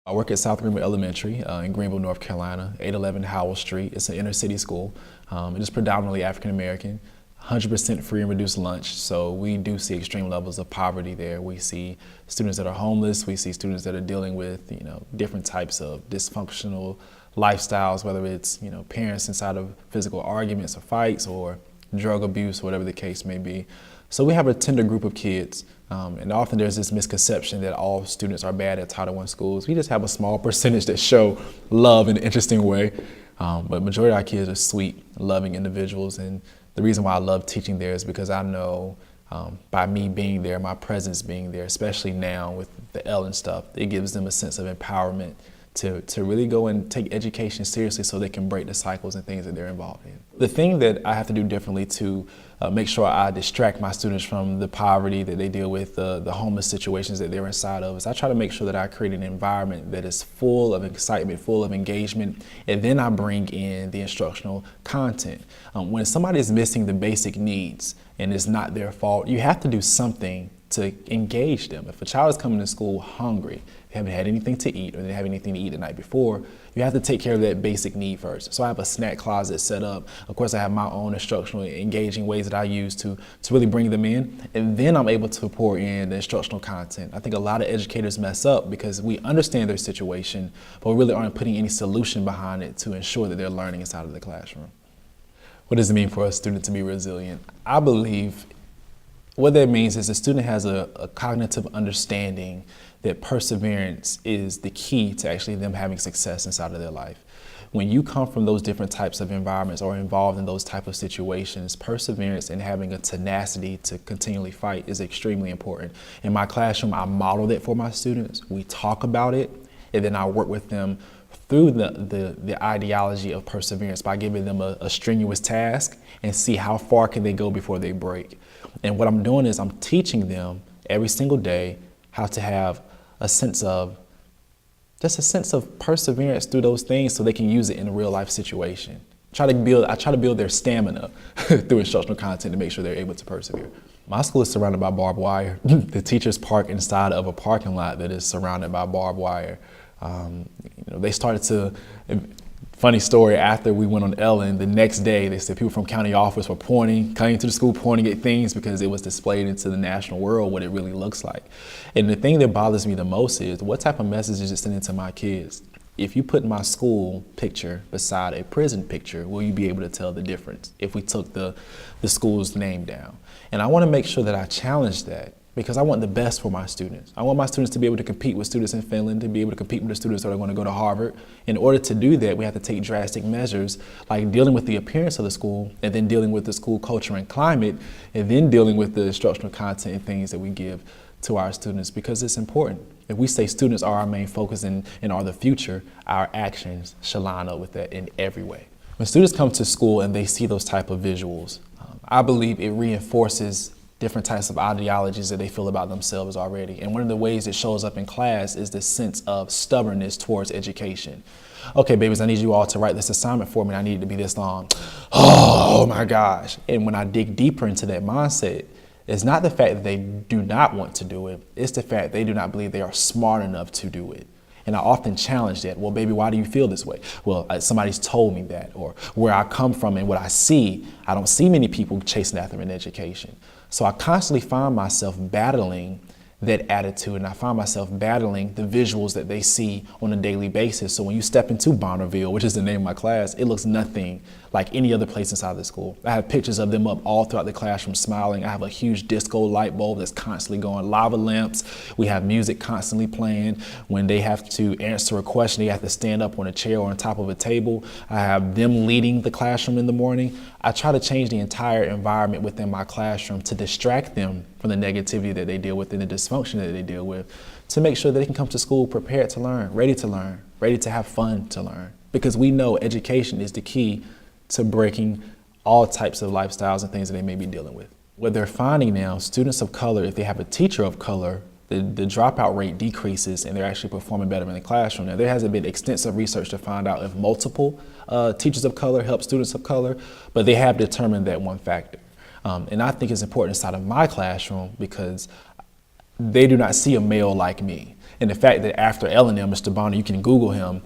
I work at South Greenville Elementary in Greenville, North Carolina, 811 Howell Street. It's an inner city school. It is predominantly African American, 100% free and reduced lunch. So we do see extreme levels of poverty there. We see students that are homeless. We see students that are dealing with, different types of dysfunctional lifestyles, whether it's, parents inside of physical arguments or fights or drug abuse, whatever the case may be. So we have a tender group of kids, and often there's this misconception that all students are bad at Title I schools. We just have a small percentage that show love in an interesting way, but majority of our kids are sweet, loving individuals, and the reason why I love teaching there is because I know by me being there, my presence being there, especially now with the Ellen stuff, it gives them a sense of empowerment to really go and take education seriously so they can break the cycles and things that they're involved in. The thing that I have to do differently to make sure I distract my students from the poverty that they deal with, the homeless situations that they're inside of, is I try to make sure that I create an environment that is full of excitement, full of engagement, and then I bring in the instructional content. When somebody is missing the basic needs and it's not their fault, you have to do something to engage them. If a child is coming to school hungry, they haven't had anything to eat, or they didn't have anything to eat the night before, you have to take care of that basic need first. So I have a snack closet set up. Of course, I have my own instructional, engaging ways that I use to really bring them in, and then I'm able to pour in the instructional content. I think a lot of educators mess up because we understand their situation, but we really aren't putting any solution behind it to ensure that they're learning inside of the classroom. What does it mean for a student to be resilient? I believe what that means is the student has a cognitive understanding that perseverance is the key to actually them having success inside of their life. When you come from those different types of environments or involved in those type of situations, perseverance and having a tenacity to continually fight is extremely important. In my classroom, I model that for my students. We talk about it, and then I work with them through the ideology of perseverance by giving them a strenuous task and see how far can they go before they break. And what I'm doing is I'm teaching them every single day how to have a sense of perseverance through those things so they can use it in a real life situation. I try to build their stamina through instructional content to make sure they're able to persevere. My school is surrounded by barbed wire. The teachers park inside of a parking lot that is surrounded by barbed wire. They started to, funny story, after we went on Ellen, the next day they said people from county office were coming to the school pointing at things because it was displayed into the national world what it really looks like. And the thing that bothers me the most is what type of message is it sending to my kids? If you put my school picture beside a prison picture, will you be able to tell the difference if we took the school's name down? And I want to make sure that I challenge that, because I want the best for my students. I want my students to be able to compete with students in Finland, to be able to compete with the students that are going to go to Harvard. In order to do that, we have to take drastic measures like dealing with the appearance of the school, and then dealing with the school culture and climate, and then dealing with the instructional content and things that we give to our students, because it's important. If we say students are our main focus and are the future, our actions should line up with that in every way. When students come to school and they see those type of visuals, I believe it reinforces different types of ideologies that they feel about themselves already. And one of the ways it shows up in class is this sense of stubbornness towards education. Okay, babies, I need you all to write this assignment for me. I need it to be this long. Oh my gosh. And when I dig deeper into that mindset, it's not the fact that they do not want to do it. It's the fact they do not believe they are smart enough to do it. And I often challenge that. Well, baby, why do you feel this way? Well, somebody's told me that. Or where I come from and what I see, I don't see many people chasing after an education. So I constantly find myself battling that attitude, and I find myself battling the visuals that they see on a daily basis. So when you step into Bonneville, which is the name of my class, it looks nothing like any other place inside the school. I have pictures of them up all throughout the classroom smiling. I have a huge disco light bulb that's constantly going, lava lamps. We have music constantly playing. When they have to answer a question, they have to stand up on a chair or on top of a table. I have them leading the classroom in the morning. I try to change the entire environment within my classroom to distract them from the negativity that they deal with and the dysfunction that they deal with, to make sure that they can come to school prepared to learn, ready to have fun to learn. Because we know education is the key to breaking all types of lifestyles and things that they may be dealing with. What they're finding now, students of color, if they have a teacher of color, the dropout rate decreases and they're actually performing better in the classroom. Now, there hasn't been extensive research to find out if multiple teachers of color help students of color, but they have determined that one factor. And I think it's important inside of my classroom because they do not see a male like me. And the fact that after Ellen and Mr. Bonner, you can Google him,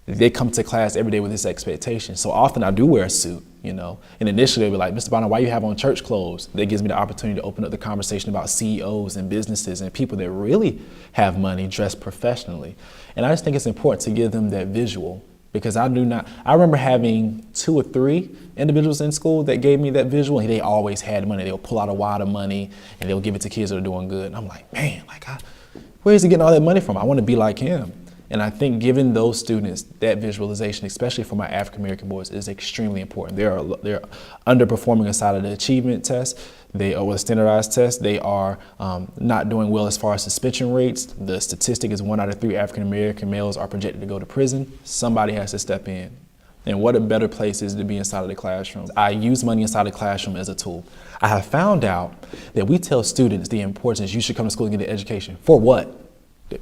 they come to class every day with this expectation. So often I do wear a suit, and initially they'll be like, Mr. Bonner, why you have on church clothes? That gives me the opportunity to open up the conversation about CEOs and businesses and people that really have money dressed professionally. And I just think it's important to give them that visual, because I remember having 2 or 3 individuals in school that gave me that visual, and they always had money. They'll pull out a wad of money and they'll give it to kids that are doing good. And I'm like, man, where is he getting all that money from? I want to be like him. And I think giving those students that visualization, especially for my African American boys, is extremely important. They're underperforming inside of the achievement test. They are with a standardized test. They are not doing well as far as suspension rates. The statistic is 1 out of 3 African American males are projected to go to prison. Somebody has to step in. And what a better place is to be inside of the classroom. I use money inside the classroom as a tool. I have found out that we tell students the importance you should come to school and get an education. For what?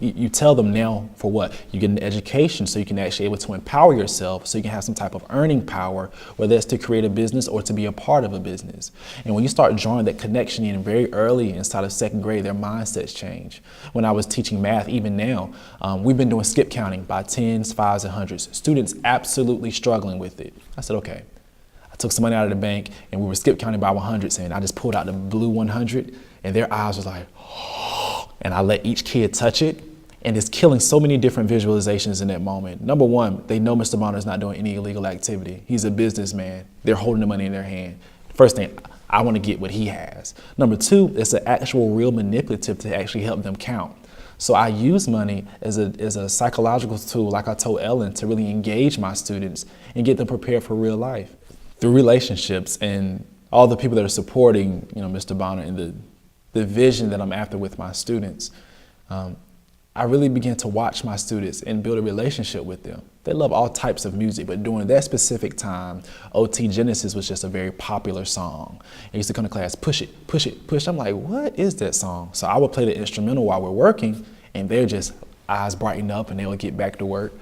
You tell them now for what? You get an education so you can actually able to empower yourself, so you can have some type of earning power, whether it's to create a business or to be a part of a business. And when you start drawing that connection in very early inside of 2nd grade, their mindsets change. When I was teaching math, even now, we've been doing skip counting by 10s, 5s, and 100s. Students absolutely struggling with it. I said, okay. I took some money out of the bank and we were skip counting by 100s, and I just pulled out the blue 100 and their eyes was like, and I let each kid touch it, and it's killing so many different visualizations in that moment. Number one, they know Mr. Bonner is not doing any illegal activity. He's a businessman. They're holding the money in their hand. First thing, I want to get what he has. Number 2, it's an actual real manipulative to actually help them count. So I use money as a psychological tool, like I told Ellen, to really engage my students and get them prepared for real life. Through relationships and all the people that are supporting, Mr. Bonner and the vision that I'm after with my students, I really began to watch my students and build a relationship with them. They love all types of music, but during that specific time, OT Genesis was just a very popular song. I used to come to class, push it, push it, push. I'm like, what is that song? So I would play the instrumental while we're working, and they're just eyes brighten up and they would get back to work.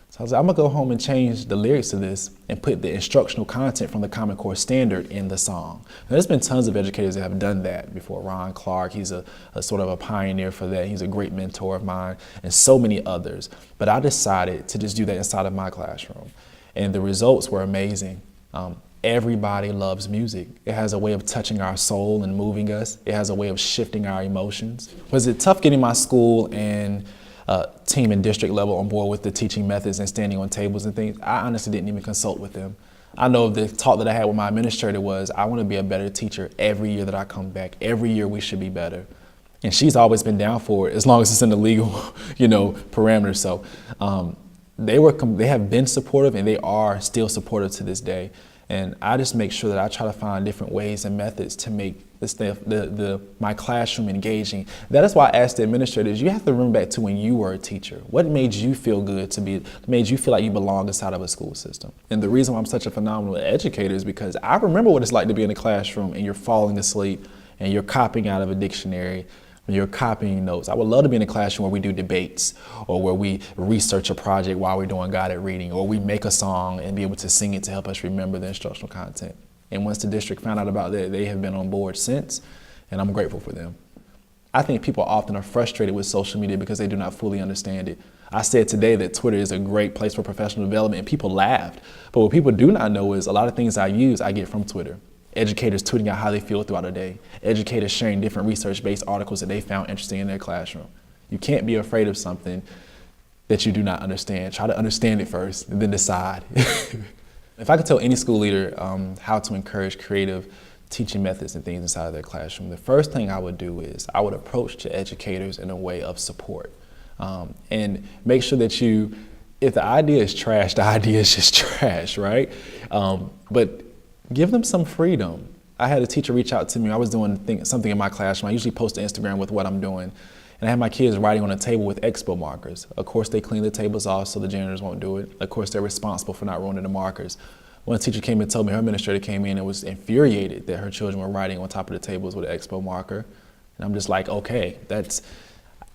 So I was like, I'm gonna go home and change the lyrics to this and put the instructional content from the Common Core Standard in the song. Now, there's been tons of educators that have done that before. Ron Clark, he's a sort of a pioneer for that. He's a great mentor of mine, and so many others. But I decided to just do that inside of my classroom. And the results were amazing. Everybody loves music. It has a way of touching our soul and moving us. It has a way of shifting our emotions. Was it tough getting my school and team and district level on board with the teaching methods and standing on tables and things? I honestly didn't even consult with them. I know the talk that I had with my administrator was, I want to be a better teacher every year that I come back. Every year we should be better. And she's always been down for it, as long as it's in the legal, parameters. So they have been supportive, and they are still supportive to this day. And I just make sure that I try to find different ways and methods to make my classroom engaging. That is why I asked the administrators, you have to remember back to when you were a teacher. What made you feel good made you feel like you belong inside of a school system? And the reason why I'm such a phenomenal educator is because I remember what it's like to be in a classroom and you're falling asleep and you're copying out of a dictionary, and you're copying notes. I would love to be in a classroom where we do debates, or where we research a project while we're doing guided reading, or we make a song and be able to sing it to help us remember the instructional content. And once the district found out about that, they have been on board since, and I'm grateful for them. I think people often are frustrated with social media because they do not fully understand it. I said today that Twitter is a great place for professional development, and people laughed. But what people do not know is a lot of things I get from Twitter. Educators tweeting out how they feel throughout the day. Educators sharing different research-based articles that they found interesting in their classroom. You can't be afraid of something that you do not understand. Try to understand it first, and then decide. If I could tell any school leader how to encourage creative teaching methods and things inside of their classroom, the first thing I would do is I would approach to educators in a way of support. And make sure that if the idea is trash, the idea is just trash, right? But give them some freedom. I had a teacher reach out to me. I was doing something in my classroom. I usually post to Instagram with what I'm doing. And I had my kids writing on a table with expo markers. Of course, they clean the tables off so the janitors won't do it. Of course, they're responsible for not ruining the markers. One teacher came and told me, her administrator came in and was infuriated that her children were writing on top of the tables with an expo marker. And I'm just like, okay,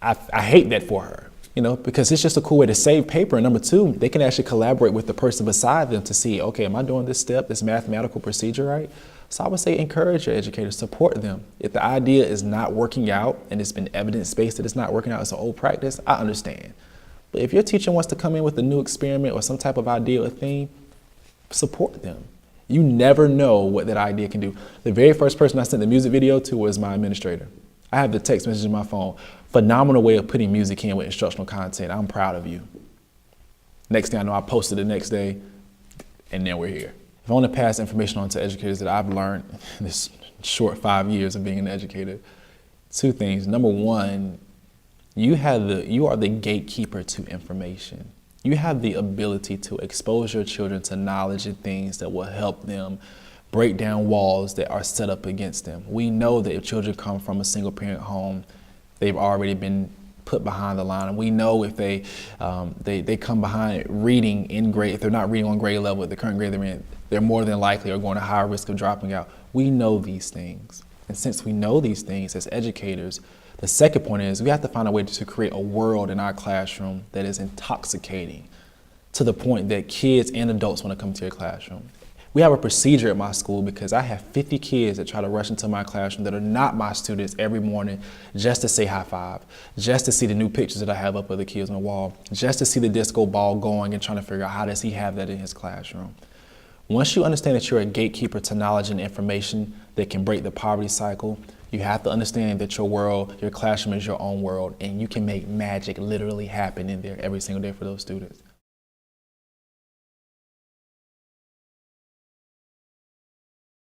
I hate that for her. because it's just a cool way to save paper. And number two, they can actually collaborate with the person beside them to see, okay, am I doing this step, this mathematical procedure right? So I would say encourage your educators, support them. If the idea is not working out and it's been evidence-based that it's not working out, it's an old practice, I understand. But if your teacher wants to come in with a new experiment or some type of idea or theme, support them. You never know what that idea can do. The very first person I sent the music video to was my administrator. I have the text message in my phone. Phenomenal way of putting music in with instructional content. I'm proud of you. Next thing I know, I posted the next day, and then we're here. If I want to pass information on to educators that I've learned in this short 5 years of being an educator, two things. Number one, you are the gatekeeper to information. You have the ability to expose your children to knowledge and things that will help them break down walls that are set up against them. We know that if children come from a single parent home, they've already been put behind the line. And we know if they come behind reading in grade, if they're not reading on grade level at the current grade they're in, they're more than likely are going to higher risk of dropping out. We know these things. And since we know these things as educators, the second point is we have to find a way to create a world in our classroom that is intoxicating to the point that kids and adults want to come to your classroom. We have a procedure at my school because I have 50 kids that try to rush into my classroom that are not my students every morning just to say high five, just to see the new pictures that I have up of the kids on the wall, just to see the disco ball going and trying to figure out how does he have that in his classroom. Once you understand that you're a gatekeeper to knowledge and information that can break the poverty cycle, you have to understand that your world, your classroom is your own world, and you can make magic literally happen in there every single day for those students.